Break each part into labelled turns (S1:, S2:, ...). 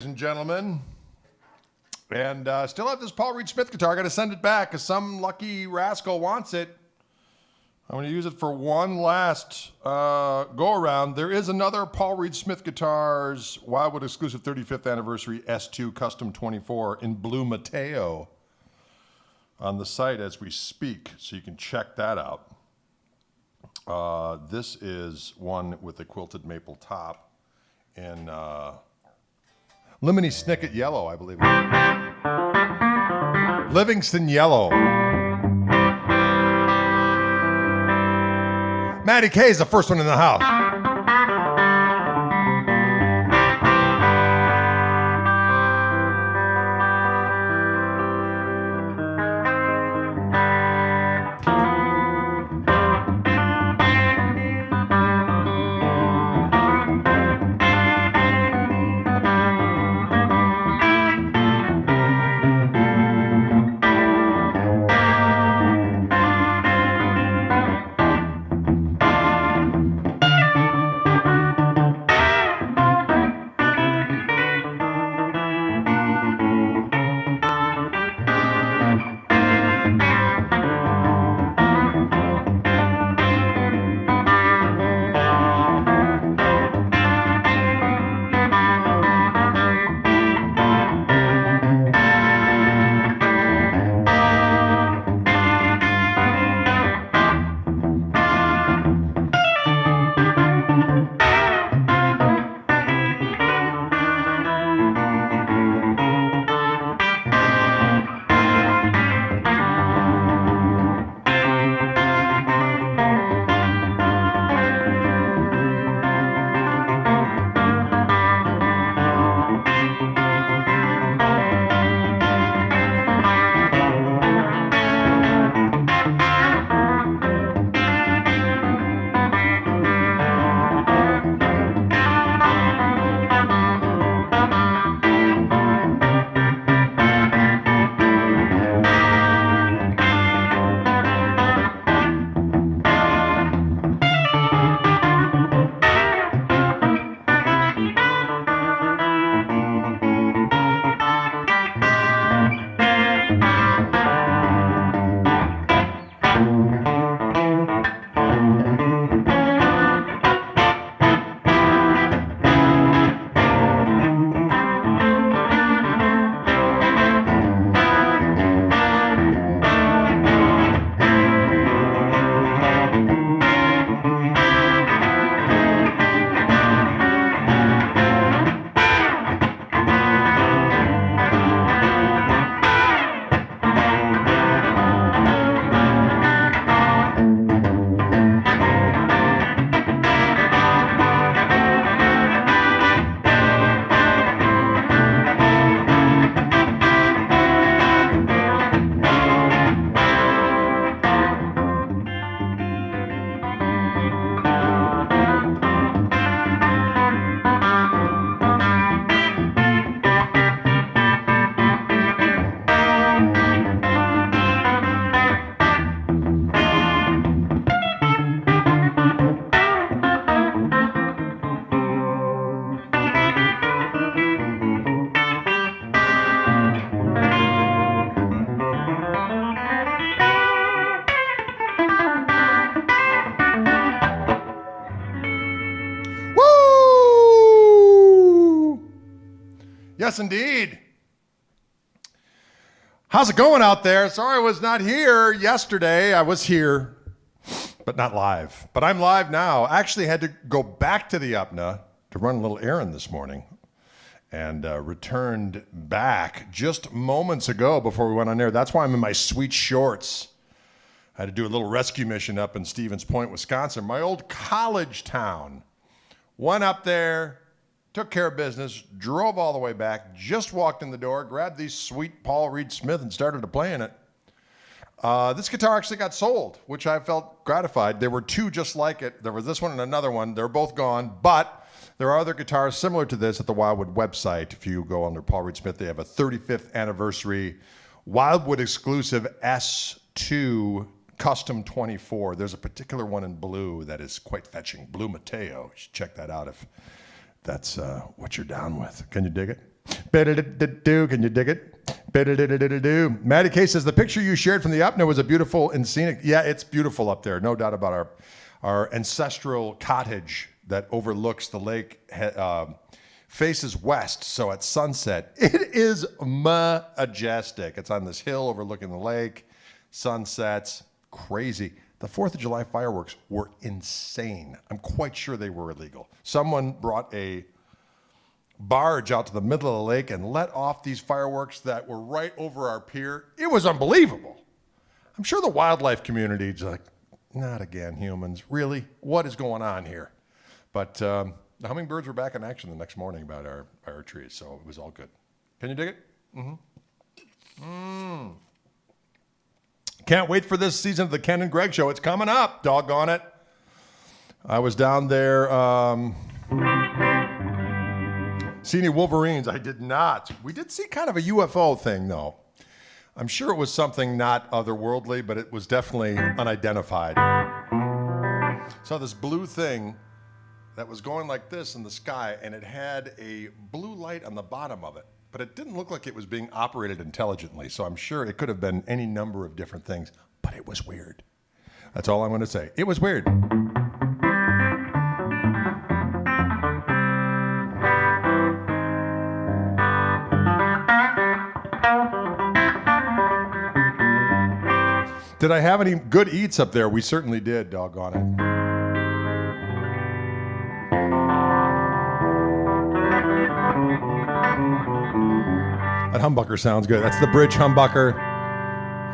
S1: And gentlemen, and still have this Paul Reed Smith guitar. I got to send it back because some lucky rascal wants it. I'm going to use it for one last go around. There is another Paul Reed Smith Guitars Wildwood exclusive 35th anniversary S2 Custom 24 in Blue Mateo on the site as we speak, so you can check that out. This is one with a quilted maple top in Lemony Snicket yellow, I believe. Livingston yellow. Matty K is the first one in the house. Yes, indeed. How's it going out there? Sorry I was not here yesterday. I was here, but not live. But I'm live now. I actually had to go back to the UPNA to run a little errand this morning and returned back just moments ago before we went on air. That's why I'm in my sweet shorts. I had to do a little rescue mission up in Stevens Point, Wisconsin, my old college town. Went up there, took care of business, drove all the way back, just walked in the door, grabbed these sweet Paul Reed Smith and started playing it. This guitar actually got sold, which I felt gratified. There were two just like it. There was this one and another one. They're both gone, but there are other guitars similar to this at the Wildwood website. If you go under Paul Reed Smith, they have a 35th anniversary Wildwood exclusive S2 Custom 24. There's a particular one in blue that is quite fetching. Blue Mateo. You should check that out if that's what you're down with. Can you dig it? Can you dig it? Maddie K says, the picture you shared from the UPNA was a beautiful and scenic. Yeah, it's beautiful up there. No doubt about our ancestral cottage that overlooks the lake, faces west. So at sunset, it is majestic. It's on this hill overlooking the lake. Sunsets, crazy. The 4th of July fireworks were insane. I'm quite sure they were illegal. Someone brought a barge out to the middle of the lake and let off these fireworks that were right over our pier. It was unbelievable. I'm sure the wildlife community is like, not again, humans. Really? What is going on here? But the hummingbirds were back in action the next morning about our trees, so it was all good. Can you dig it? Can't wait for this season of the Ken and Greg Show. It's coming up. Doggone it. I was down there. See any Wolverines? I did not. We did see kind of a UFO thing, though. I'm sure it was something not otherworldly, but it was definitely unidentified. Saw this blue thing that was going like this in the sky, and it had a blue light on the bottom of it. But it didn't look like it was being operated intelligently, so I'm sure it could have been any number of different things, but it was weird. That's all I'm going to say. It was weird. Did I have any good eats up there? We certainly did, doggone it. That humbucker sounds good. That's the bridge humbucker.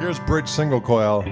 S1: Here's bridge single coil.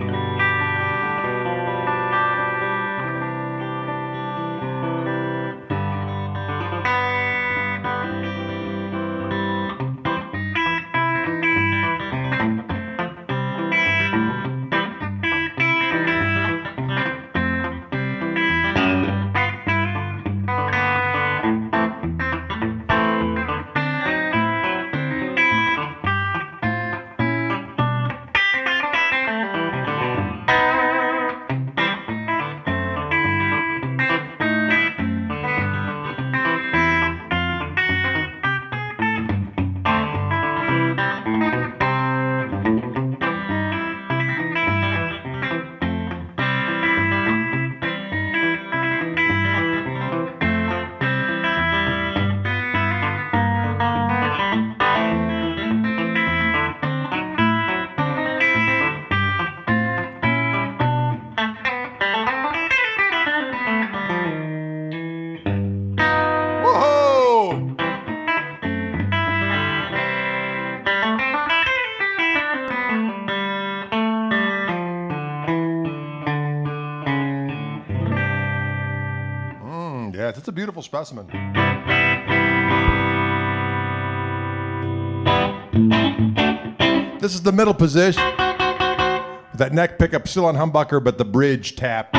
S1: It's a beautiful specimen. This is the middle position. That neck pickup still on humbucker, but the bridge tap.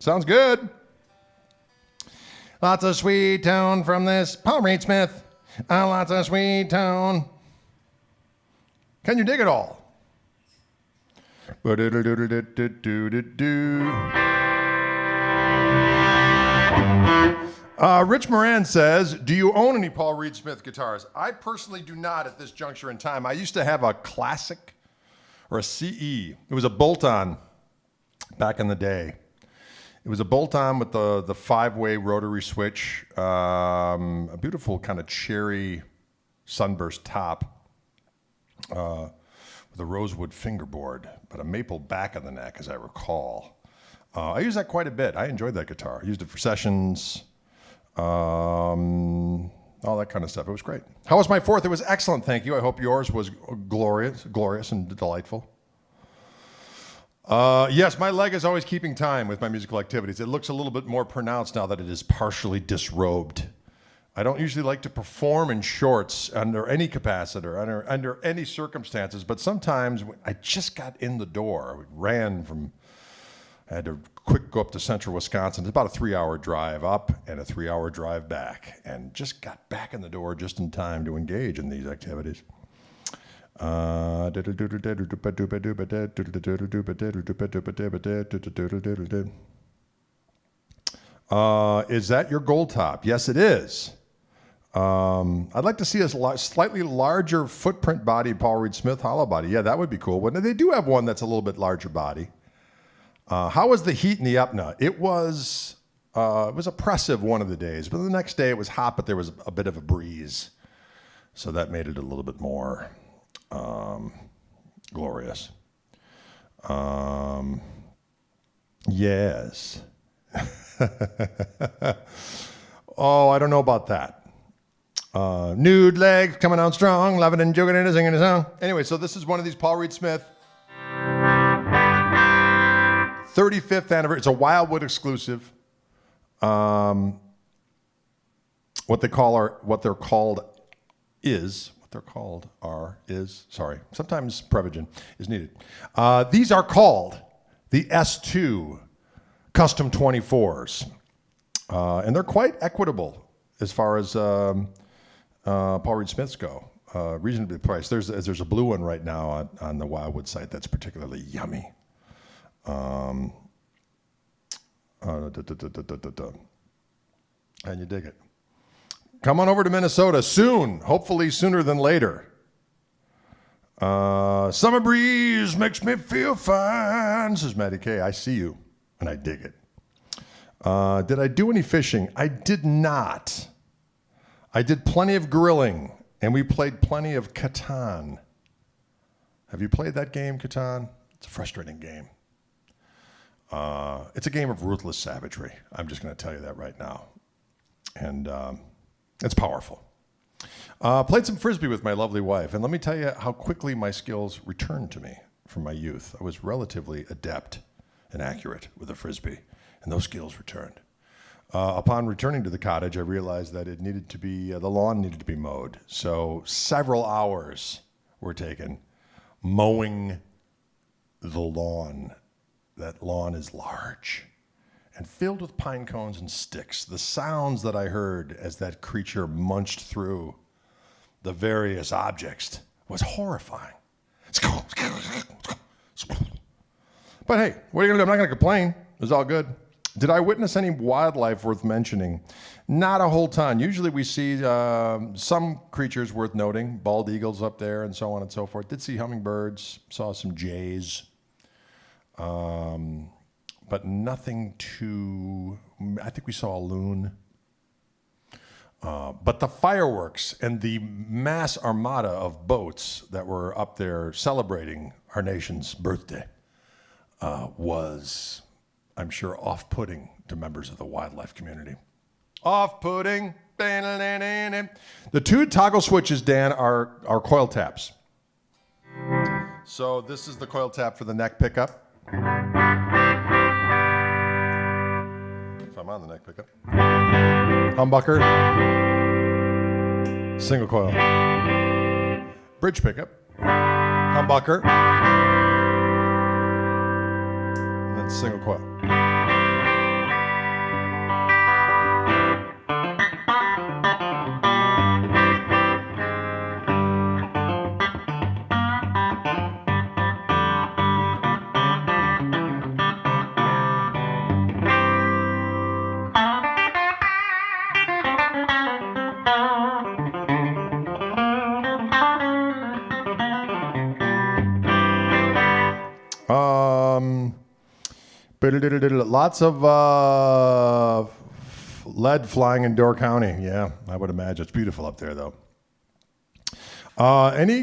S1: Sounds good. Lots of sweet tone from this Paul Reed Smith. Lots of sweet tone. Can you dig it all? Rich Moran says, do you own any Paul Reed Smith guitars? I personally do not at this juncture in time. I used to have a classic or a CE. It was a bolt-on back in the day. It was a bolt-on with the five-way rotary switch, a beautiful kind of cherry sunburst top with a rosewood fingerboard, but a maple back on the neck, as I recall. I used that quite a bit. I enjoyed that guitar. I used it for sessions, all that kind of stuff. It was great. How was my 4th? It was excellent, thank you. I hope yours was glorious and delightful. Yes, my leg is always keeping time with my musical activities. It looks a little bit more pronounced now that it is partially disrobed. I don't usually like to perform in shorts under any capacitor, under any circumstances, but sometimes I just got in the door. I had to quick go up to central Wisconsin. It's about a 3-hour drive up and a 3-hour drive back, and just got back in the door just in time to engage in these activities. Is that your gold top? Yes, it is. I'd like to see a slightly larger footprint body Paul Reed Smith hollow body. Yeah, that would be cool. But they do have one that's a little bit larger body. How was the heat in the UPNA? It was oppressive one of the days, but the next day it was hot, but there was a bit of a breeze. So that made it a little bit more glorious. Yes. Oh, I don't know about that. Nude legs coming out strong, loving and joking and singing a song. Anyway, so this is one of these Paul Reed Smith 35th anniversary. It's a Wildwood exclusive. What they're called sorry. Sometimes Prevagen is needed. These are called the S2 Custom 24s. And they're quite equitable as far as Paul Reed Smiths go. Reasonably priced. There's a blue one right now on the Wildwood site that's particularly yummy. And you dig it. Come on over to Minnesota soon, hopefully sooner than later. Summer breeze makes me feel fine, says Matty K. I see you, and I dig it. Did I do any fishing? I did not. I did plenty of grilling, and we played plenty of Catan. Have you played that game, Catan? It's a frustrating game. It's a game of ruthless savagery. I'm just going to tell you that right now. And it's powerful. Played some Frisbee with my lovely wife, and let me tell you how quickly my skills returned to me from my youth. I was relatively adept and accurate with a Frisbee, and those skills returned. Upon returning to the cottage, I realized that it needed to be, the lawn needed to be mowed. So several hours were taken mowing the lawn. That lawn is large and filled with pine cones and sticks. The sounds that I heard as that creature munched through the various objects was horrifying. But hey, what are you going to do? I'm not going to complain. It was all good. Did I witness any wildlife worth mentioning? Not a whole ton. Usually we see some creatures worth noting, bald eagles up there and so on and so forth. Did see hummingbirds, saw some jays, but nothing too, I think we saw a loon. But the fireworks and the mass armada of boats that were up there celebrating our nation's birthday was, I'm sure, off-putting to members of the wildlife community. Off-putting. The two toggle switches, Dan, are coil taps. So this is the coil tap for the neck pickup. If I'm on the neck pickup. Humbucker. Single coil. Bridge pickup. Humbucker. And then single coil. Lots of lead flying in Door County. Yeah, I would imagine. It's beautiful up there, though. Any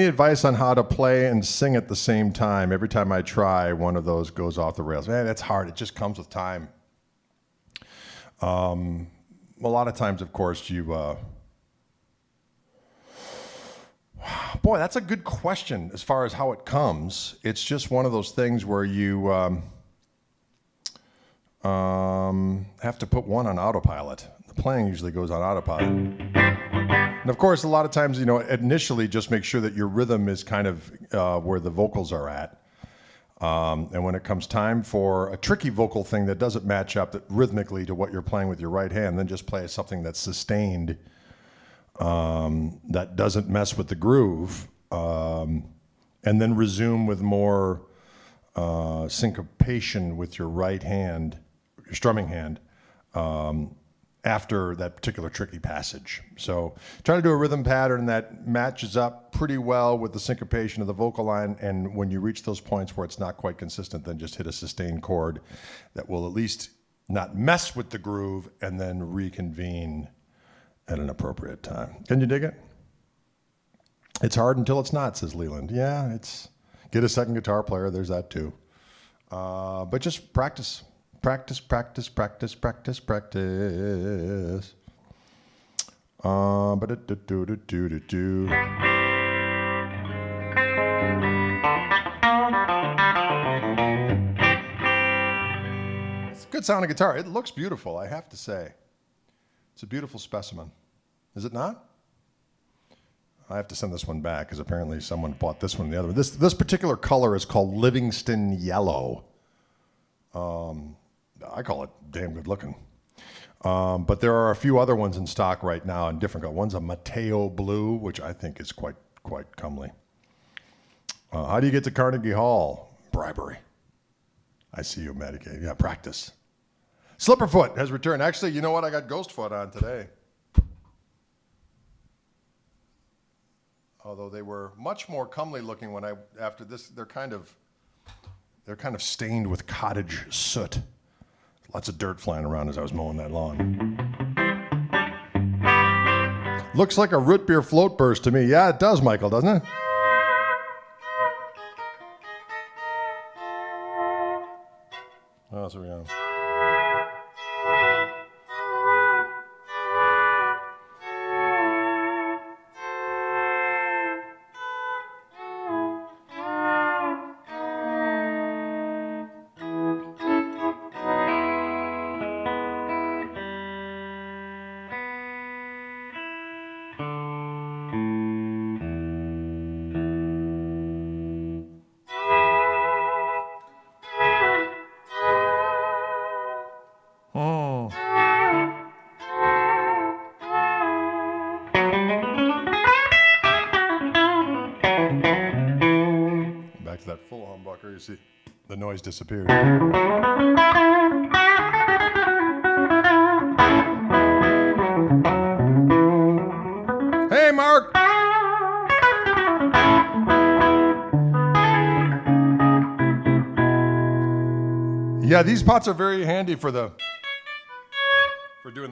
S1: advice on how to play and sing at the same time? Every time I try, one of those goes off the rails. Man, that's hard. It just comes with time. A lot of times, of course, boy, that's a good question as far as how it comes. It's just one of those things where you have to put one on autopilot. The playing usually goes on autopilot. And of course, a lot of times, initially just make sure that your rhythm is kind of where the vocals are at. And when it comes time for a tricky vocal thing that doesn't match up rhythmically to what you're playing with your right hand, then just play something that's sustained, that doesn't mess with the groove, and then resume with more syncopation with your right hand, your strumming hand, after that particular tricky passage. So try to do a rhythm pattern that matches up pretty well with the syncopation of the vocal line, and when you reach those points where it's not quite consistent, then just hit a sustained chord that will at least not mess with the groove, and then reconvene at an appropriate time. Can you dig it? It's hard until it's not, says Leland. Yeah, get a second guitar player, there's that too. But just practice. Practice. But it's a good sounding guitar. It looks beautiful, I have to say. It's a beautiful specimen. Is it not? I have to send this one back because apparently someone bought this one and the other one. This particular color is called Livingston Yellow. I call it damn good looking. But there are a few other ones in stock right now in different colors. One's a Mateo blue, which I think is quite comely. How do you get to Carnegie Hall? Bribery. I see you, Medicaid. Yeah, practice. Slipperfoot has returned. Actually, you know what? I got Ghostfoot on today. Although they were much more comely looking after this. They're kind of stained with cottage soot. Lots of dirt flying around as I was mowing that lawn. Looks like a root beer float burst to me. Yeah, it does, Michael, doesn't it? Oh, so we go. You see, the noise disappeared. Hey, Mark! Yeah, these pots are very handy for doing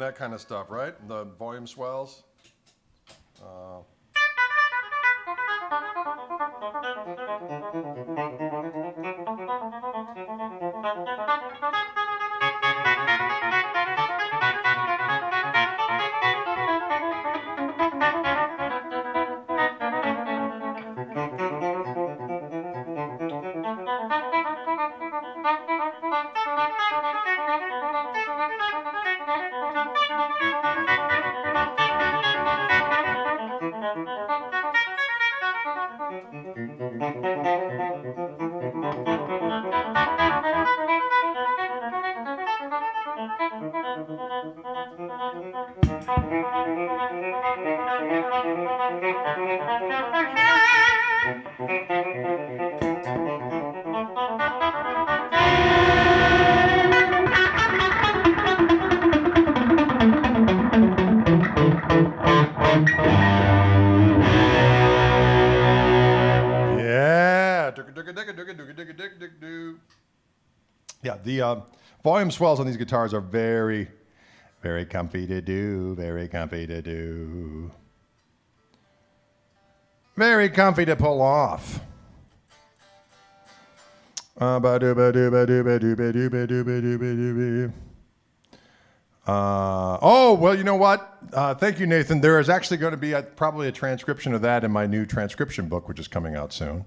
S1: that kind of stuff, right? The volume swells. the volume swells on these guitars are very, very comfy to do, very comfy to do. Very comfy to pull off. Oh, well, you know what? Thank you, Nathan. There is actually going to be probably a transcription of that in my new transcription book, which is coming out soon.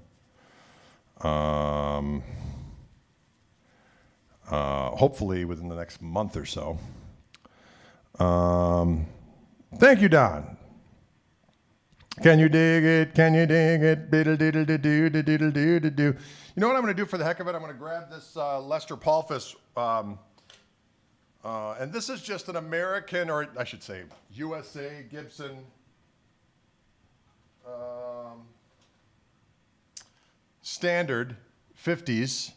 S1: Hopefully within the next month or so. Thank you, Don. Can you dig it? Can you dig it? Biddle diddle do do diddle do do do. You know what I'm going to do for the heck of it? I'm going to grab this Lester Palfus, and this is just an American, or I should say USA Gibson standard 50s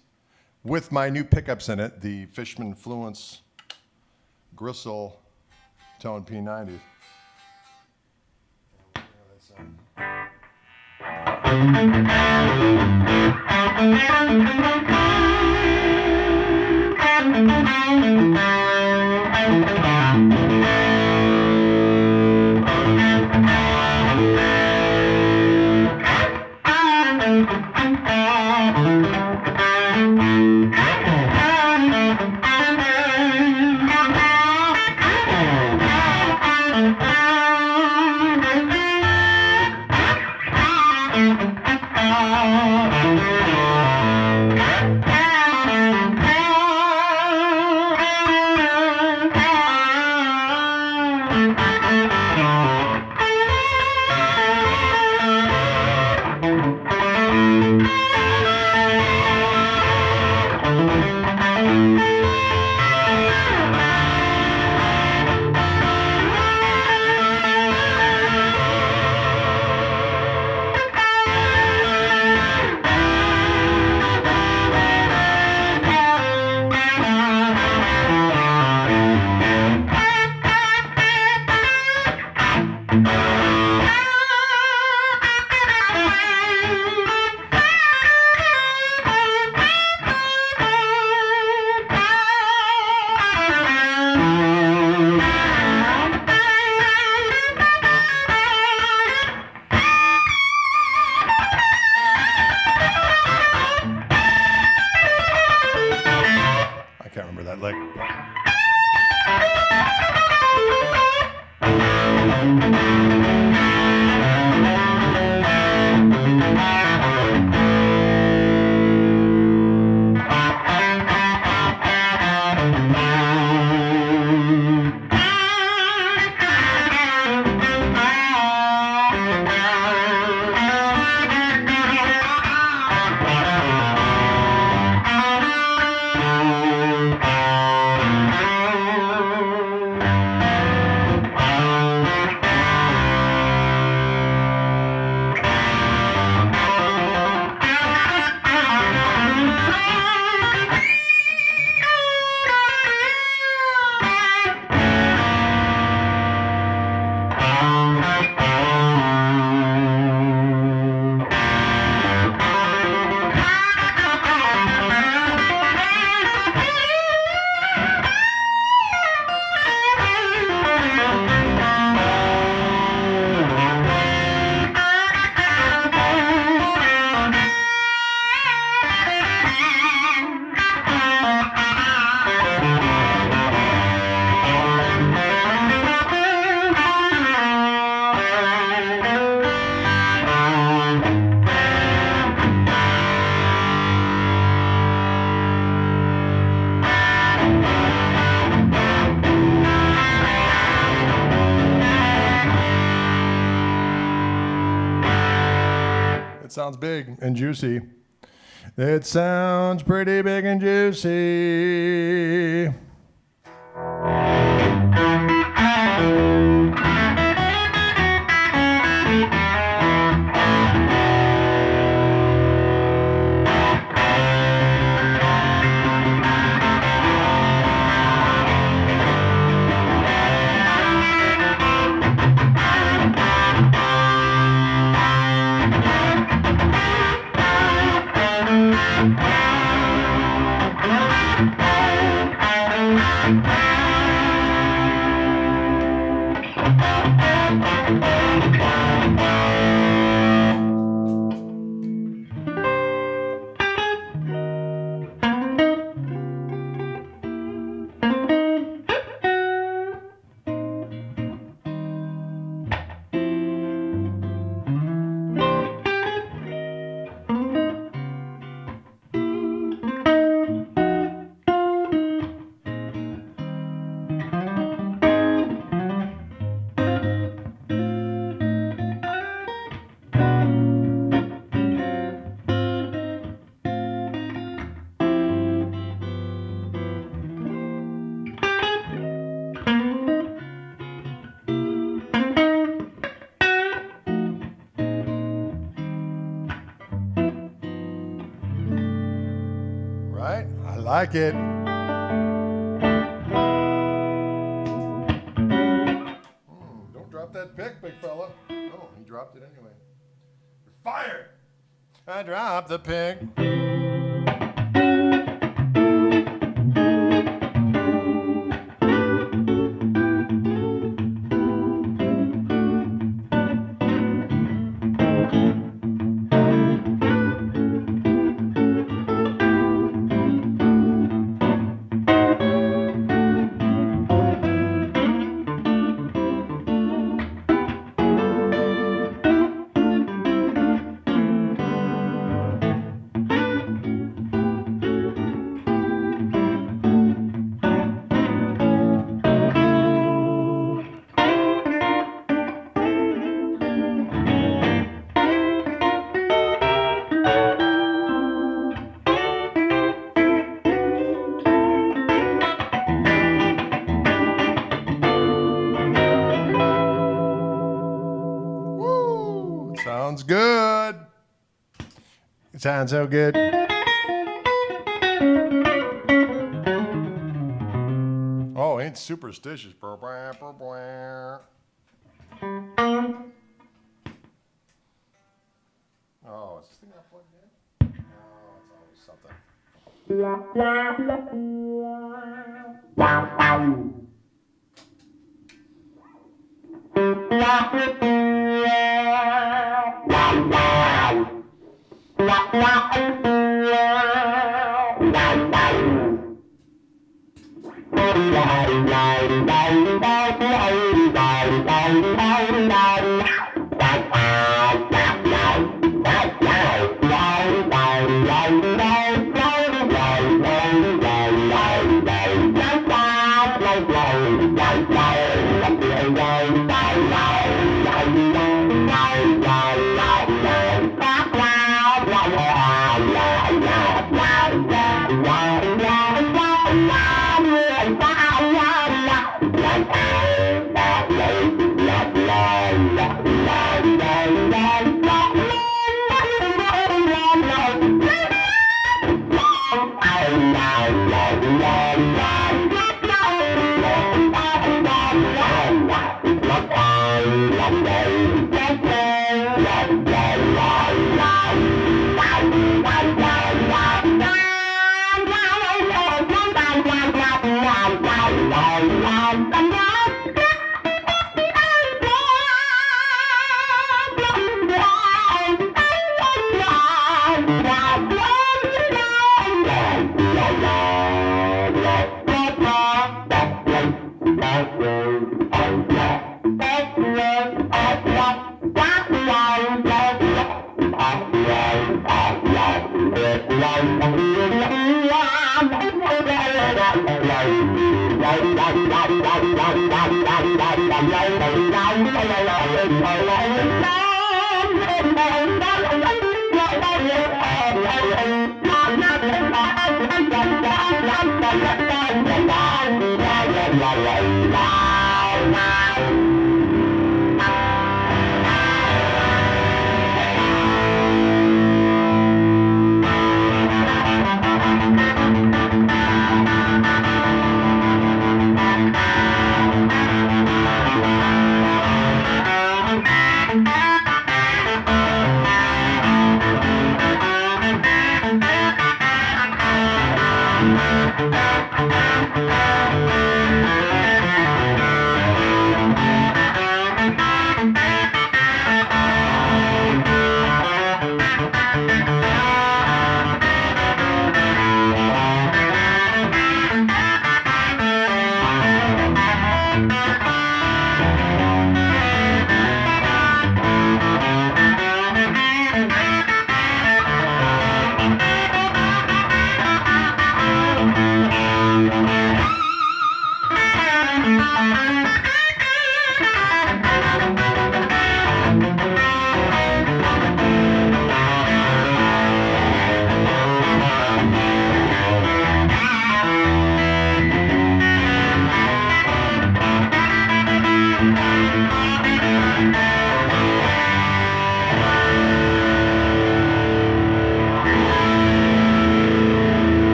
S1: with my new pickups in it, the Fishman Fluence Gristle Tone P90s. Sounds big and juicy. It sounds pretty big and juicy. like it. Don't drop that pick, big fella. Oh, he dropped it anyway. You're fired. I dropped the pick. Sounds good. It sounds so good. Oh, ain't superstitious. Oh, is this thing not plugged in? Oh, it's always something.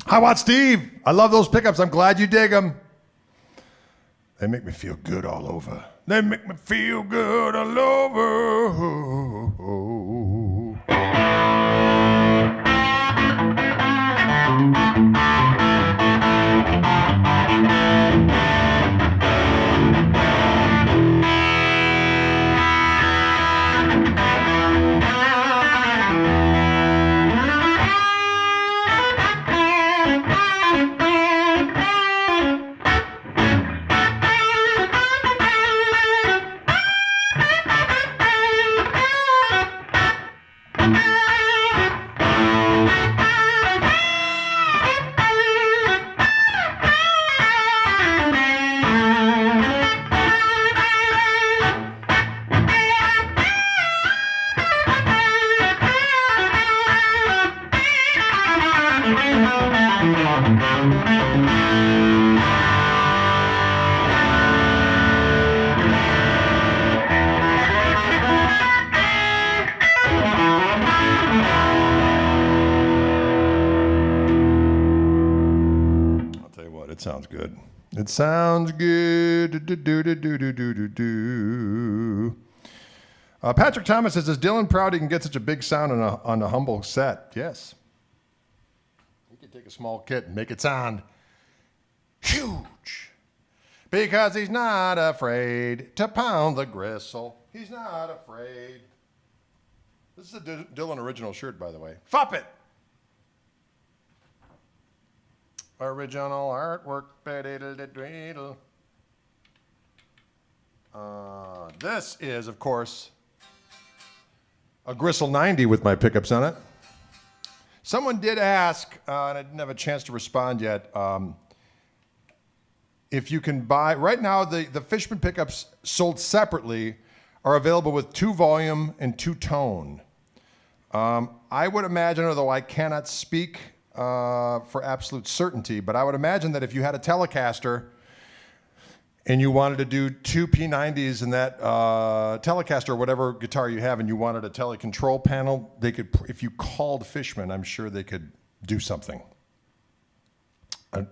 S1: Hi, Watt Steve. I love those pickups. I'm glad you dig them. They make me feel good all over. They make me feel good all over. It sounds good. It sounds good. Patrick Thomas says, is Dylan proud he can get such a big sound on a humble set? Yes. He can take a small kit and make it sound huge. Because he's not afraid to pound the gristle. He's not afraid. This is a Dylan original shirt, by the way. Fop it! Original artwork. This is, of course, a Gristle 90 with my pickups on it. Someone did ask, and I didn't have a chance to respond yet, if you can buy, right now the Fishman pickups sold separately are available with 2 volume and 2 tone. I would imagine, although I cannot speak for absolute certainty, but I would imagine that if you had a Telecaster and you wanted to do 2 P90s in that Telecaster or whatever guitar you have, and you wanted a telecontrol panel, they could, if you called Fishman, I'm sure they could do something.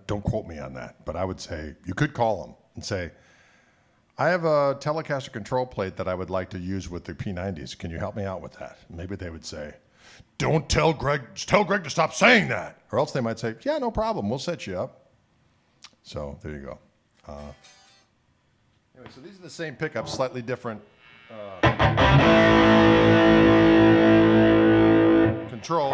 S1: Don't quote me on that, but I would say you could call them and say, I have a Telecaster control plate that I would like to use with the P90s. Can you help me out with that? Maybe they would say, don't tell Greg to stop saying that. Or else they might say, yeah, no problem. We'll set you up. So there you go. Anyway, so these are the same pickups, slightly different control.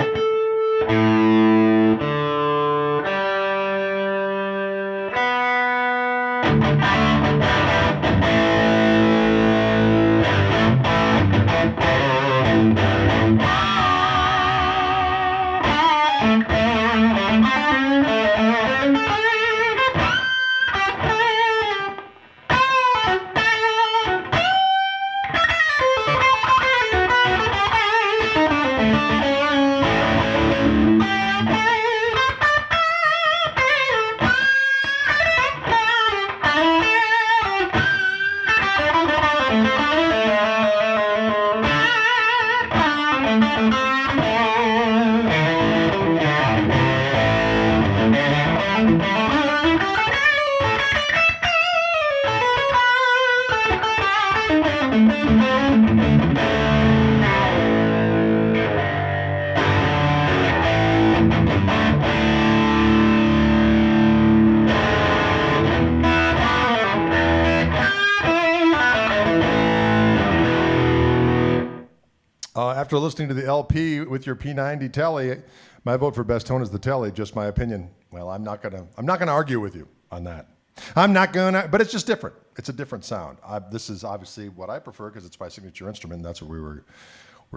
S1: After listening to the LP with your P90 Telly, my vote for best tone is the Telly. Just my opinion. Well, I'm not gonna argue with you on that. But it's just different. It's a different sound. This is obviously what I prefer because it's my signature instrument. That's what we were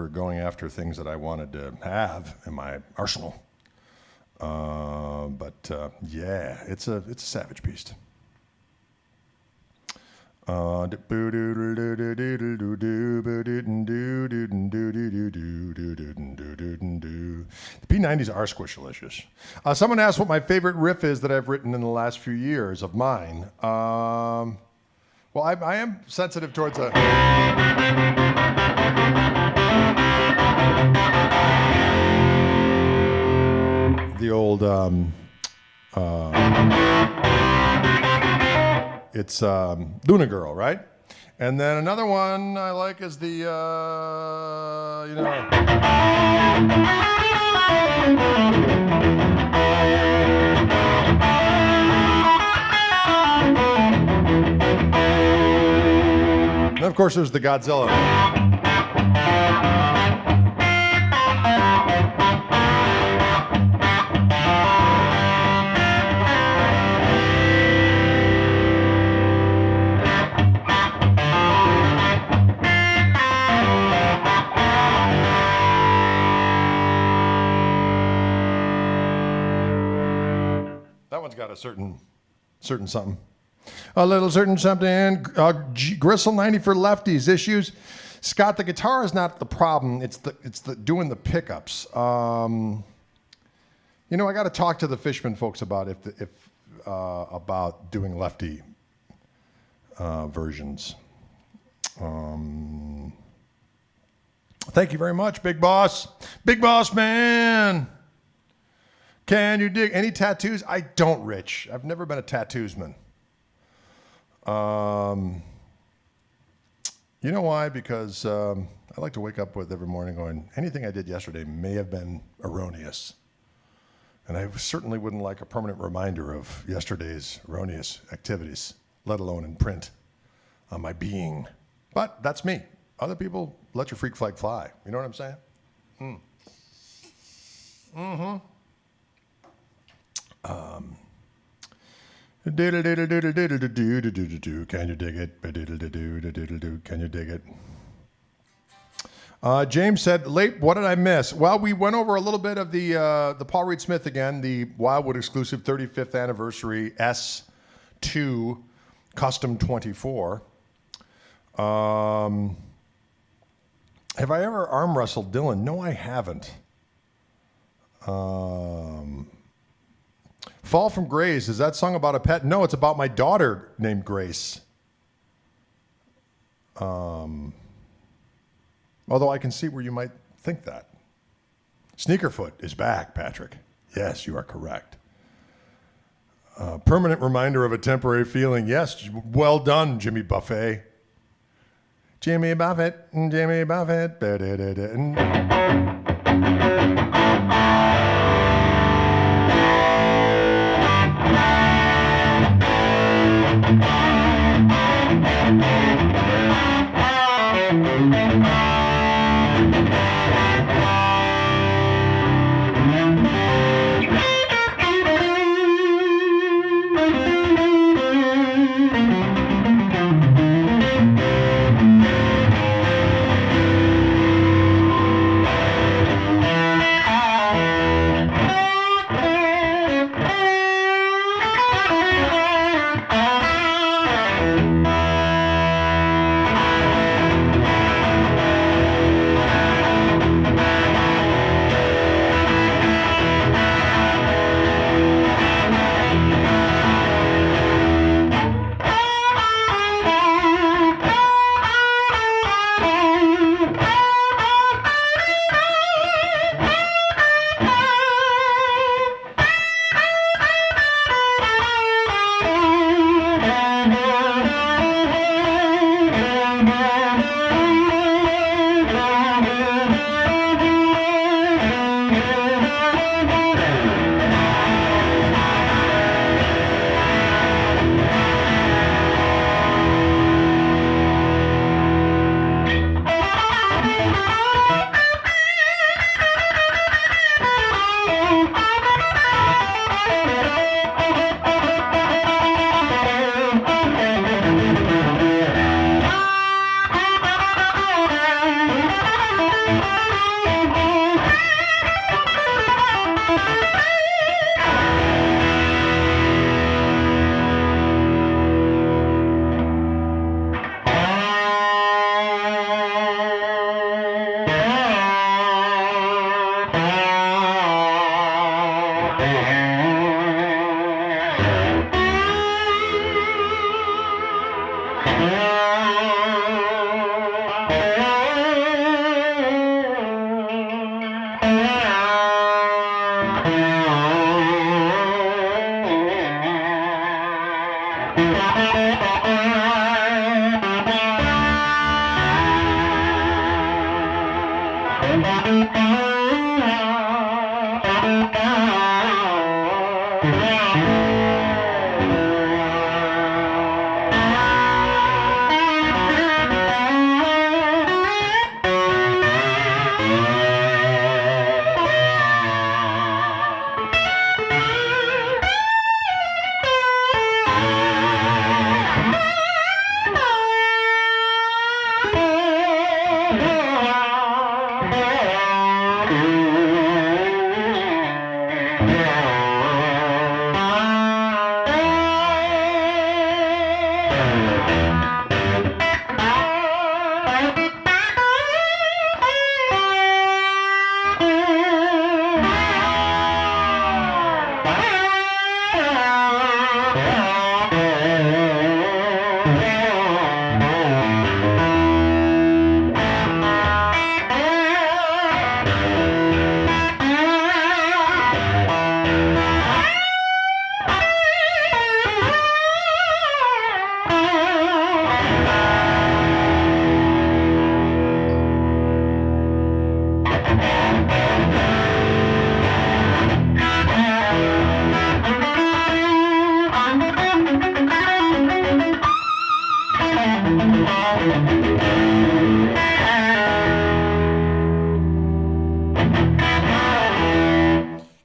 S1: going after, things that I wanted to have in my arsenal. Yeah, it's a savage beast. The P90s are squishalicious. Someone asked what my favorite riff is that I've written in the last few years of mine. Well, I am sensitive towards the old It's Luna Girl, right? And then another one I like is the, And of course, there's the Godzilla. That one's got a certain something. A little certain something. Gristle 90 for lefties. Issues. Scott, the guitar is not the problem. It's the doing the pickups. I got to talk to the Fishman folks about about doing lefty versions. Thank you very much, Big Boss. Big Boss Man. Can you dig any tattoos? I don't, Rich. I've never been a tattoosman. You know why? Because I like to wake up with every morning going, anything I did yesterday may have been erroneous. And I certainly wouldn't like a permanent reminder of yesterday's erroneous activities, let alone in print on my being. But that's me. Other people, let your freak flag fly. You know what I'm saying? Mm-hmm. Can you dig it? Can you dig it? James said, late, what did I miss? Well, we went over a little bit of the Paul Reed Smith again, the Wildwood exclusive 35th anniversary S2 Custom 24. Have I ever arm wrestled Dylan? No, I haven't. Fall from Grace, is that song about a pet? No, it's about my daughter named Grace. Although I can see where you might think that. Sneakerfoot is back, Patrick. Yes, you are correct. Permanent reminder of a temporary feeling. Yes, well done, Jimmy Buffett. Jimmy Buffett, Jimmy Buffett.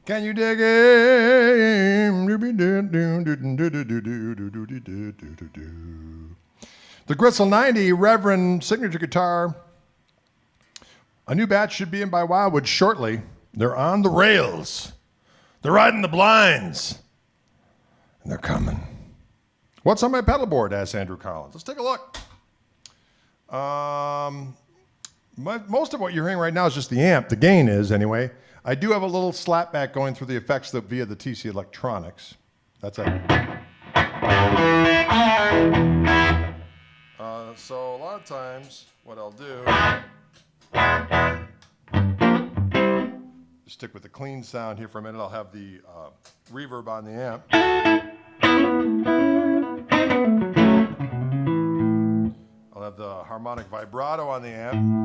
S1: Can you dig it? The Gristle 90 Reverend signature guitar. A new batch should be in by Wildwood shortly. They're on the rails. They're riding the blinds. And they're coming. What's on my pedal board? Asked Andrew Collins. Let's take a look. Most of what you're hearing right now is just the amp. The gain is, anyway. I do have a little slapback going through the effects via the TC Electronics. That's it. So a lot of times, what I'll do, just stick with the clean sound here for a minute. I'll have the reverb on the amp. I'll have the harmonic vibrato on the amp.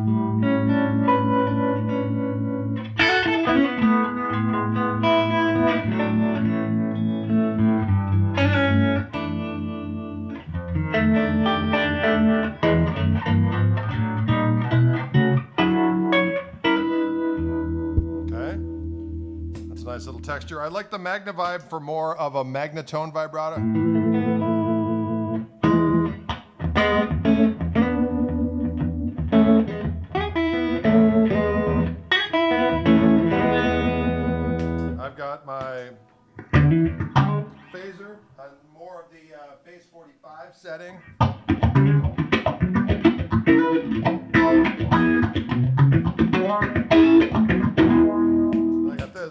S1: Nice little texture. I like the Magnavibe for more of a magnetone vibrato. I've got my phaser on more of the Phase 45 setting. I got this.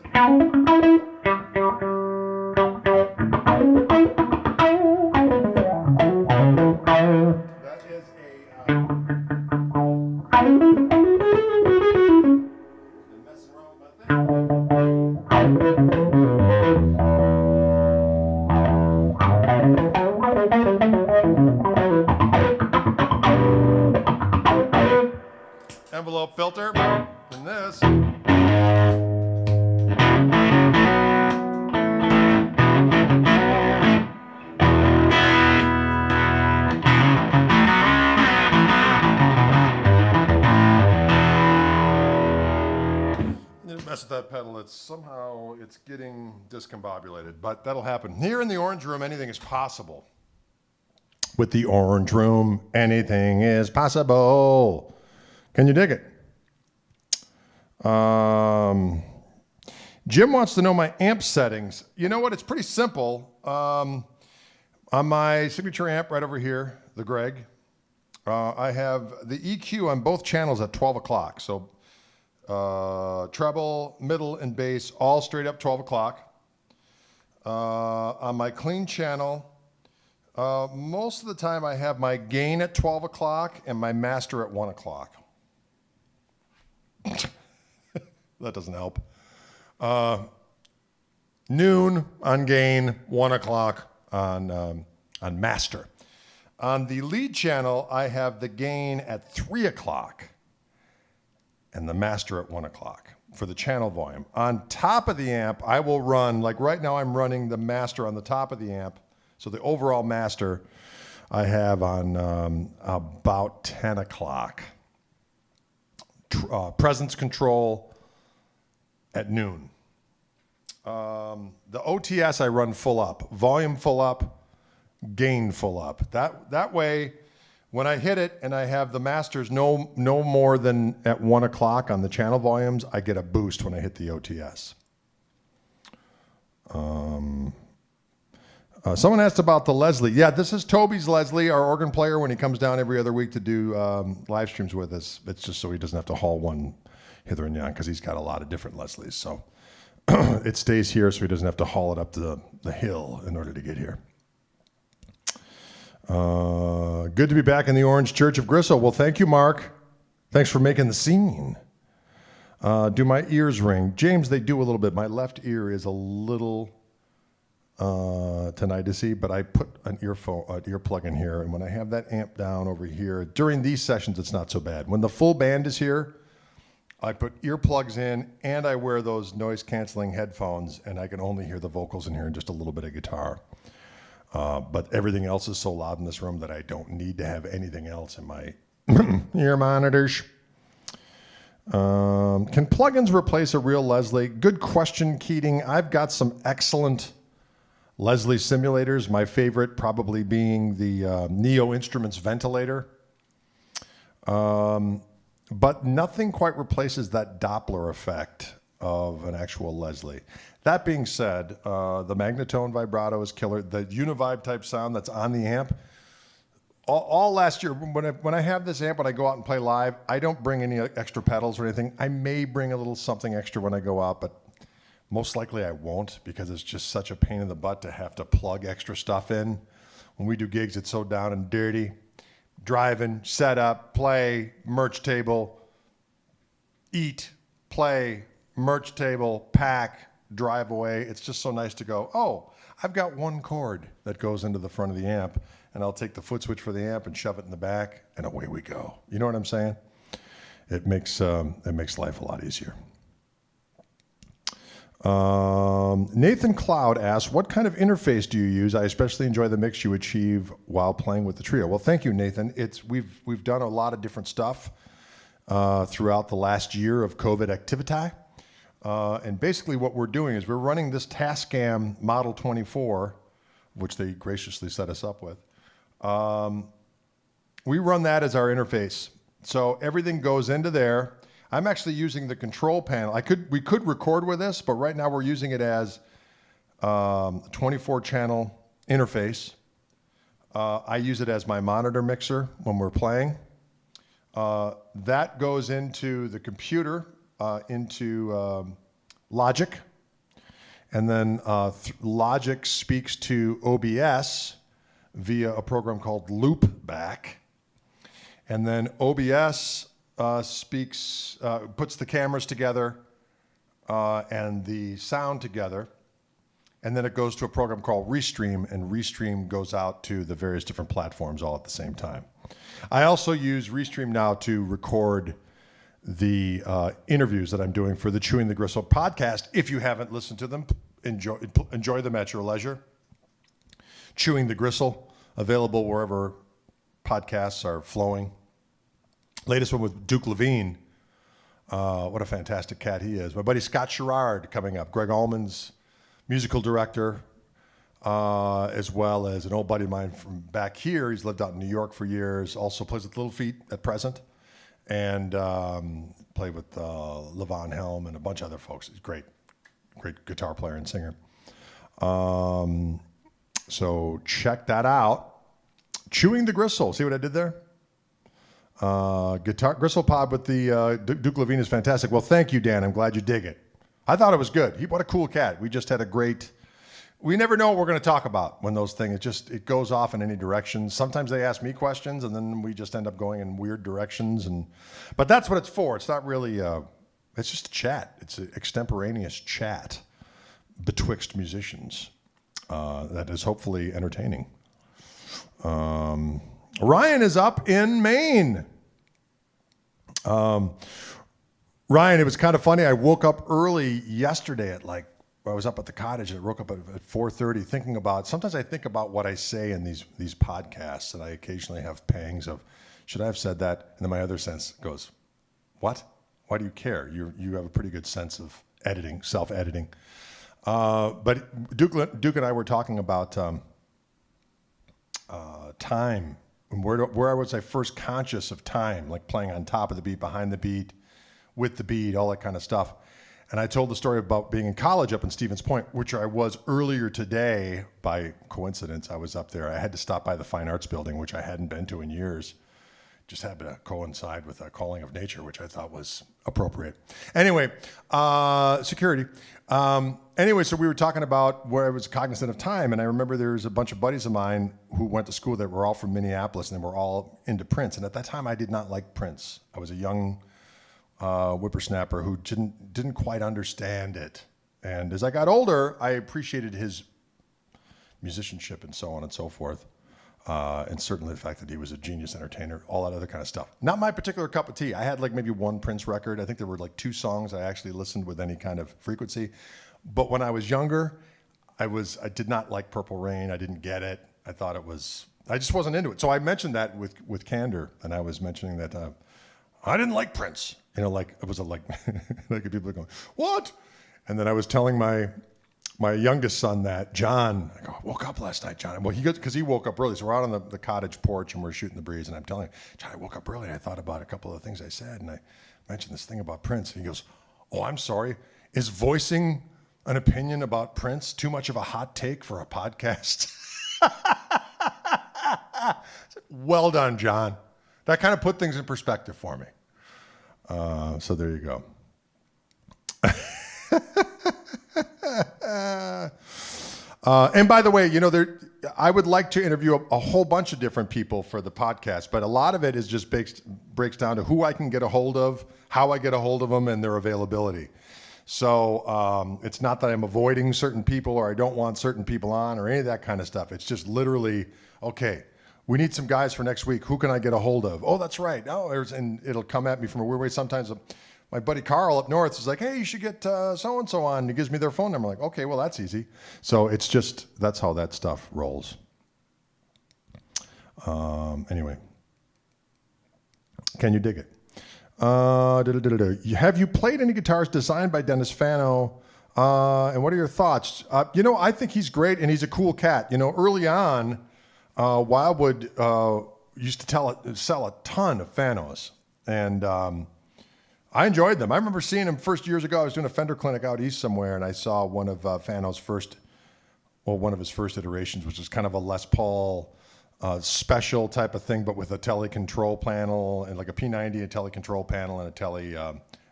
S1: That is messing around with my thing. Envelope filter, and this. Mess with that pedal. It's getting discombobulated, but that'll happen. Here in the Orange Room, anything is possible. With the Orange Room, anything is possible. Can you dig it? Jim wants to know my amp settings. You know what? It's pretty simple. On my signature amp right over here, the Greg, I have the EQ on both channels at 12 o'clock. So treble, middle, and bass, all straight up 12 o'clock. On my clean channel, most of the time I have my gain at 12 o'clock and my master at 1 o'clock. That doesn't help. Noon on gain, 1 o'clock on master. On the lead channel, I have the gain at 3 o'clock and the master at 1 o'clock for the channel volume. On top of the amp, I will run, like right now I'm running the master on the top of the amp. So the overall master I have on about 10 o'clock. Presence control at noon. The OTS I run full up, volume full up, gain full up. That way, when I hit it and I have the masters no more than at 1 o'clock on the channel volumes, I get a boost when I hit the OTS. Someone asked about the Leslie. Yeah, this is Toby's Leslie, our organ player, when he comes down every other week to do live streams with us. It's just so he doesn't have to haul one hither and yon, because he's got a lot of different Leslies. So it stays here so he doesn't have to haul it up to the hill in order to get here. Good to be back in the Orange Church of Gristle. Well, thank you, Mark. Thanks for making the scene. Do my ears ring? James, they do a little bit. My left ear is a little tinnitusy, but I put an earplug in here, and when I have that amp down over here, during these sessions, it's not so bad. When the full band is here, I put earplugs in, and I wear those noise-canceling headphones, and I can only hear the vocals in here and just a little bit of guitar. But everything else is so loud in this room that I don't need to have anything else in my ear monitors. Can plugins replace a real Leslie? Good question, Keating. I've got some excellent Leslie simulators. My favorite probably being the Neo Instruments ventilator. But nothing quite replaces that Doppler effect of an actual Leslie. That being said, the Magnetone vibrato is killer. The Univibe type sound that's on the amp. All last year, when I have this amp, when I go out and play live, I don't bring any extra pedals or anything. I may bring a little something extra when I go out, but most likely I won't because it's just such a pain in the butt to have to plug extra stuff in. When we do gigs, it's so down and dirty. Driving, set up, play, merch table, eat, play, merch table, pack, drive away. It's just so nice to go, oh, I've got one cord that goes into the front of the amp, and I'll take the foot switch for the amp and shove it in the back, and away we go. You know what I'm saying? It makes life a lot easier. Nathan Cloud asks, what kind of interface do you use? I especially enjoy the mix you achieve while playing with the trio. Well, thank you, Nathan. We've done a lot of different stuff throughout the last year of COVID activity. And basically what we're doing is we're running this Tascam Model 24, which they graciously set us up with. We run that as our interface. So everything goes into there. I'm actually using the control panel. We could record with this, but right now we're using it as a 24-channel interface. I use it as my monitor mixer when we're playing. That goes into the computer, into Logic. And then Logic speaks to OBS via a program called Loopback. And then OBS puts the cameras together and the sound together, and then it goes to a program called Restream, and Restream goes out to the various different platforms all at the same time. I also use Restream now to record the interviews that I'm doing for the Chewing the Gristle podcast. If you haven't listened to them, enjoy them at your leisure. Chewing the Gristle, available wherever podcasts are flowing. Latest one with Duke Levine. What a fantastic cat he is. My buddy Scott Sherrard coming up. Greg Allman's musical director, as well as an old buddy of mine from back here. He's lived out in New York for years. Also plays with Little Feat at present. And played with Levon Helm and a bunch of other folks. He's great guitar player and singer. So check that out. Chewing the Gristle. See what I did there? Gristle Pod with the Duke Levine is fantastic. Well, thank you, Dan. I'm glad you dig it. I thought it was good. What a cool cat. We just had a great... We never know what we're going to talk about when those things... It goes off in any direction. Sometimes they ask me questions, and then we just end up going in weird directions. But that's what it's for. It's not really... it's just a chat. It's an extemporaneous chat betwixt musicians that is hopefully entertaining. Ryan is up in Maine. Ryan, it was kind of funny. I woke up early yesterday I was up at the cottage and I woke up at 4:30 thinking about, sometimes I think about what I say in these podcasts, and I occasionally have pangs of, should I have said that? And then my other sense goes, what? Why do you care? You have a pretty good sense of editing, self-editing. But Duke and I were talking about time. And where was I first conscious of time, like playing on top of the beat, behind the beat, with the beat, all that kind of stuff. And I told the story about being in college up in Stevens Point, which I was earlier today by coincidence. I was up there. I had to stop by the Fine Arts Building, which I hadn't been to in years. Just happened to coincide with a calling of nature, which I thought was appropriate. Anyway, security. So we were talking about where I was cognizant of time, and I remember there was a bunch of buddies of mine who went to school that were all from Minneapolis, and they were all into Prince. And at that time, I did not like Prince. I was a young whippersnapper who didn't quite understand it. And as I got older, I appreciated his musicianship and so on and so forth. And certainly the fact that he was a genius entertainer, all that other kind of stuff. Not my particular cup of tea. I had maybe one Prince record. I think there were 2 songs I actually listened with any kind of frequency. But when I was younger, I did not like Purple Rain. I didn't get it. I just wasn't into it. So I mentioned that with candor, and I was mentioning that I didn't like Prince. Like it was like people are going, what? And then I was telling my youngest son that, John, I go, I woke up last night, John. Well, because he woke up early. So we're out on the cottage porch and we're shooting the breeze. And I'm telling him, John, I woke up early. And I thought about a couple of the things I said. And I mentioned this thing about Prince. And he goes, oh, I'm sorry. Is voicing an opinion about Prince too much of a hot take for a podcast? Well done, John. That kind of put things in perspective for me. So there you go. And by the way, I would like to interview a whole bunch of different people for the podcast, but a lot of it is just breaks down to who I can get a hold of, how I get a hold of them, and their availability. So it's not that I'm avoiding certain people or I don't want certain people on or any of that kind of stuff. It's just literally, okay, we need some guys for next week. Who can I get a hold of? Oh, that's right. Oh, and it'll come at me from a weird way. Sometimes my buddy Carl up north is like, hey, you should get so-and-so on. And he gives me their phone number. I'm like, okay, well, that's easy. So it's just, that's how that stuff rolls. Anyway. Can you dig it? Have you played any guitars designed by Dennis Fano? And what are your thoughts? I think he's great and he's a cool cat. Early on, Wildwood used to sell a ton of Fanos. And I enjoyed them. I remember seeing them first years ago. I was doing a Fender clinic out east somewhere, and I saw one of Fano's one of his first iterations, which was kind of a Les Paul special type of thing, but with a tele control panel and like a P90, a tele control panel, and a tele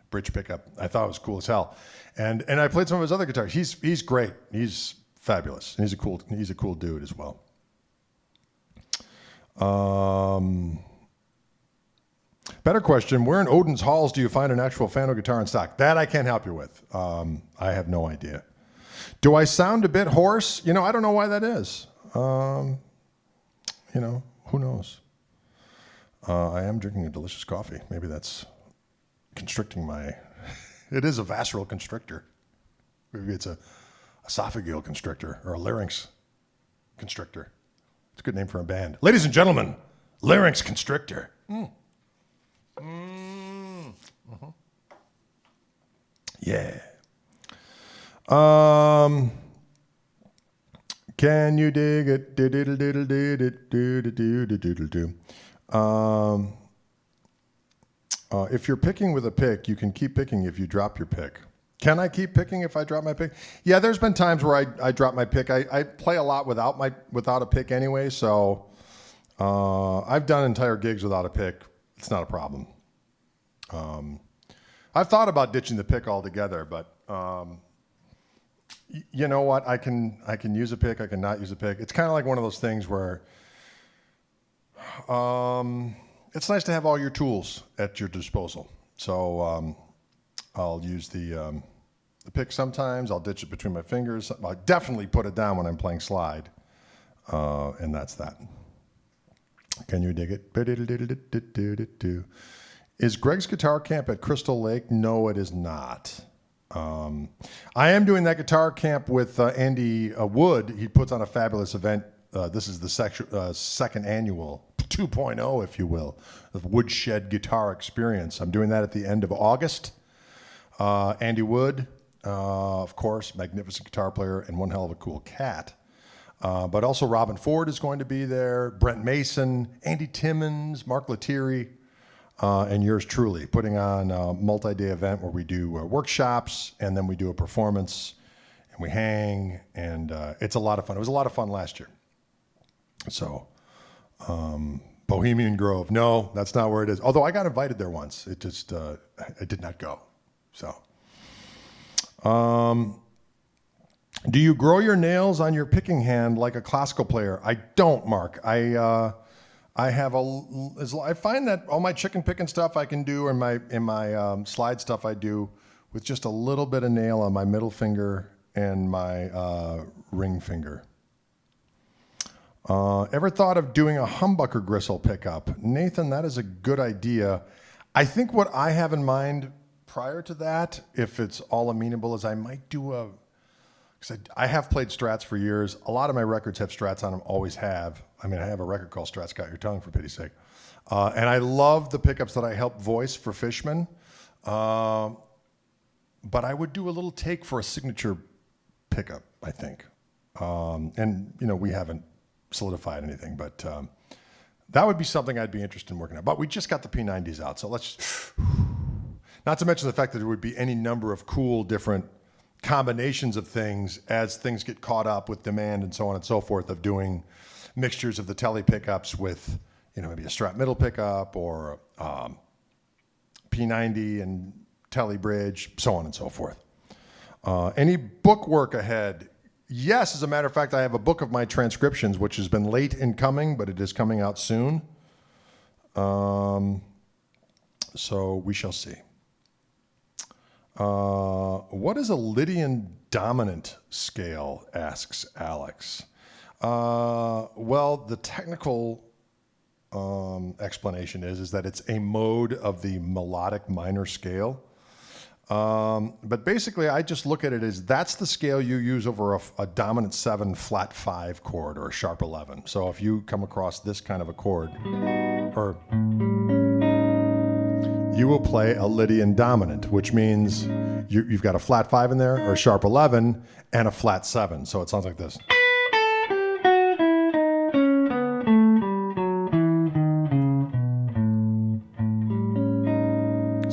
S1: bridge pickup. I thought it was cool as hell. And I played some of his other guitars. He's great. He's fabulous. And he's a cool dude as well. Better question. Where in Odin's halls do you find an actual Fano guitar in stock? That I can't help you with. I have no idea. Do I sound a bit hoarse? I don't know why that is. Who knows? I am drinking a delicious coffee. Maybe that's constricting it is a visceral constrictor. Maybe it's a esophageal constrictor or a larynx constrictor. It's a good name for a band. Ladies and gentlemen, larynx constrictor. Mm-hmm. Yeah. Can you dig it? If you're picking with a pick, you can keep picking if you drop your pick. Can I keep picking if I drop my pick? Yeah, there's been times where I drop my pick. I play a lot without a pick anyway, so I've done entire gigs without a pick. It's not a problem. I've thought about ditching the pick altogether, but you know what? I can use a pick. I can not use a pick. It's kind of like one of those things where it's nice to have all your tools at your disposal. So I'll use the pick sometimes. I'll ditch it between my fingers. I definitely put it down when I'm playing slide, and that's that. Can you dig it? Is Greg's Guitar Camp at Crystal Lake? No, it is not. I am doing that guitar camp with Andy Wood. He puts on a fabulous event. This is the second annual, 2.0, if you will, of Woodshed Guitar Experience. I'm doing that at the end of August. Andy Wood, of course, magnificent guitar player and one hell of a cool cat. But also Robin Ford is going to be there, Brent Mason, Andy Timmons, Mark Lettieri, and yours truly, putting on a multi-day event where we do workshops and then we do a performance and we hang, and it's a lot of fun. It was a lot of fun last year. So, Bohemian Grove, no, that's not where it is. Although I got invited there once. It just, I did not go. So, do you grow your nails on your picking hand like a classical player? I don't, Mark. I find that all my chicken picking stuff I can do, and my slide stuff I do with just a little bit of nail on my middle finger and my ring finger. Ever thought of doing a humbucker gristle pickup? Nathan, that is a good idea. I think what I have in mind prior to that, if it's all amenable, is I might do because I have played Strats for years. A lot of my records have Strats on them, always have. I mean, I have a record called Strats Got Your Tongue, for pity's sake. And I love the pickups that I help voice for Fishman. But I would do a little take for a signature pickup, I think. And, we haven't solidified anything, but that would be something I'd be interested in working on. But we just got the P90s out, so let's... Not to mention the fact that there would be any number of cool different combinations of things as things get caught up with demand and so on and so forth of doing mixtures of the tele pickups with, maybe a strap middle pickup or P90 and tele bridge, so on and so forth. Any book work ahead? Yes, as a matter of fact, I have a book of my transcriptions, which has been late in coming, but it is coming out soon. So we shall see. What is a Lydian dominant scale, asks Alex. Well, the technical explanation is that it's a mode of the melodic minor scale. But basically, I just look at it as that's the scale you use over a dominant 7 flat 5 chord or a sharp 11. So if you come across this kind of a chord, or you will play a Lydian dominant, which means you've got a flat 5 in there, or a sharp 11, and a flat 7. So it sounds like this.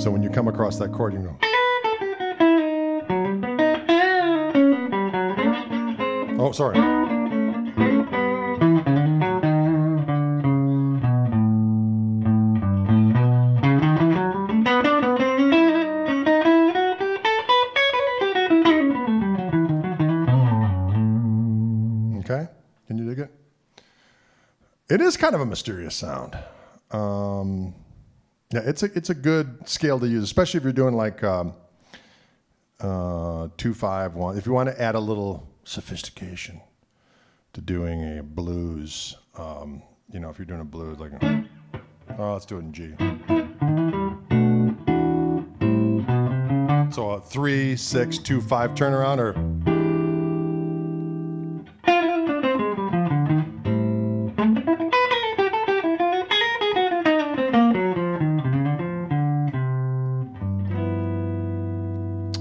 S1: So when you come across that chord, you go. Oh, sorry. Okay, can you dig it? It is kind of a mysterious sound. Yeah, it's a good scale to use, especially if you're doing like 2-5-1. If you want to add a little sophistication to doing a blues, if you're doing a blues, like, let's do it in G. So a 3-6-2-5 turnaround, or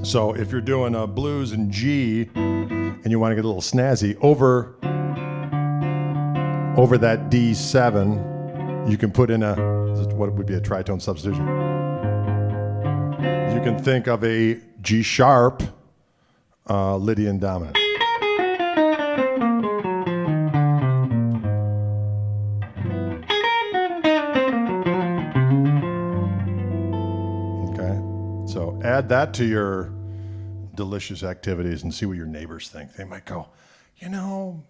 S1: so if you're doing a blues in G and you want to get a little snazzy, over that D7, you can put in what would be a tritone substitution. You can think of a G sharp Lydian dominant. Okay, so add that to your delicious activities and see what your neighbors think. They might go,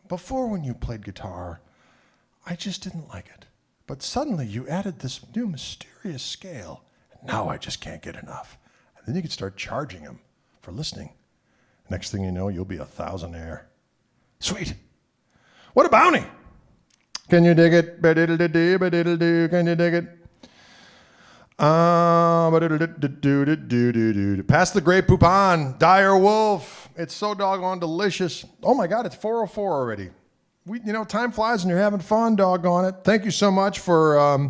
S1: before when you played guitar, I just didn't like it. But suddenly you added this new mysterious scale, and now I just can't get enough. And then you can start charging them for listening. Next thing you know, you'll be a thousandaire. Sweet. What a bounty. Can you dig it? Ba-diddle-dee-dee, ba-diddle-doo. Can you dig it? Pass the Grey Poupon, Dire Wolf. It's so doggone delicious. Oh my God, it's 4:04 already. Time flies and you're having fun, doggone it. Thank you so much for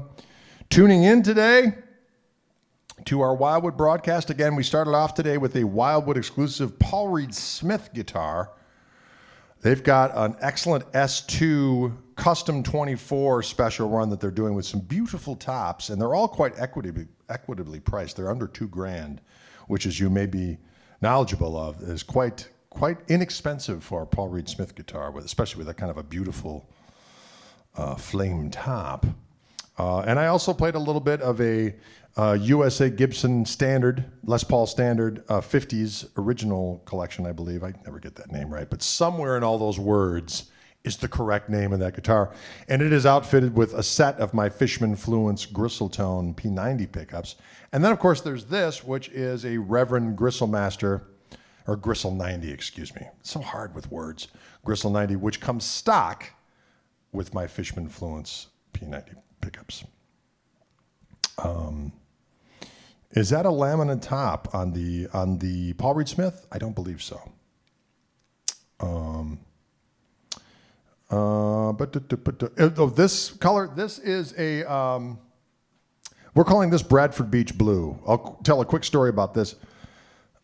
S1: tuning in today to our Wildwood broadcast. Again, we started off today with a Wildwood exclusive Paul Reed Smith guitar. They've got an excellent S2 Custom 24 special run that they're doing with some beautiful tops, and they're all quite equitably priced. They're under $2,000, which, as you may be knowledgeable of, is quite inexpensive for a Paul Reed Smith guitar, especially with that kind of a beautiful flame top. And I also played a little bit of a USA Gibson standard, Les Paul standard 50s original collection, I believe. I never get that name right, but somewhere in all those words is the correct name of that guitar. And it is outfitted with a set of my Fishman Fluence Gristle Tone P90 pickups. And then, of course, there's this, which is a Reverend Gristle Master, or Gristle 90, excuse me. It's so hard with words. Gristle 90, which comes stock with my Fishman Fluence P90 pickups. Is that a laminate top on the Paul Reed Smith? I don't believe so. But this color, this is a, well, We're calling this Bradford Beach Blue. I'll tell a quick story about this.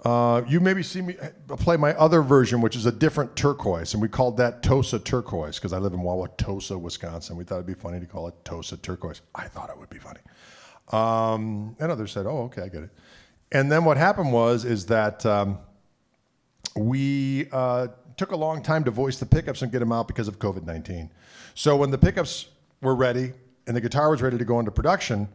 S1: You maybe see me play my other version, which is a different turquoise, and we called that Tosa turquoise because I live in Wauwatosa, Wisconsin. We thought it'd be funny to call it Tosa turquoise. I thought it would be funny. And others said, "Oh, okay, I get it." And then what happened is that we took a long time to voice the pickups and get them out because of COVID-19. So when the pickups were ready and the guitar was ready to go into production,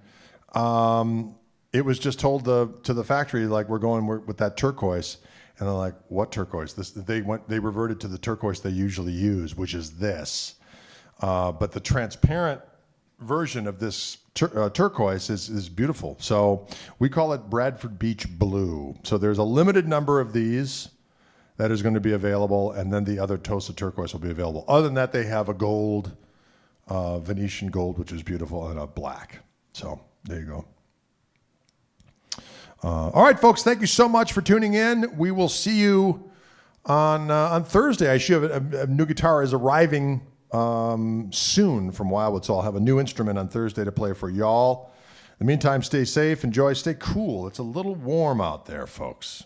S1: it was just told to the factory, like, we're going with that turquoise. And they're like, what turquoise? They reverted to the turquoise they usually use, which is this. But the transparent version of this turquoise is beautiful. So we call it Bradford Beach Blue. So there's a limited number of these that is going to be available, and then the other Tosa turquoise will be available. Other than that, they have a gold, Venetian gold, which is beautiful, and a black. So there you go. All right, folks, thank you so much for tuning in. We will see you on Thursday. I should have a new guitar is arriving soon from Wildwood, so I'll have a new instrument on Thursday to play for y'all. In the meantime, stay safe, enjoy, stay cool. It's a little warm out there, folks.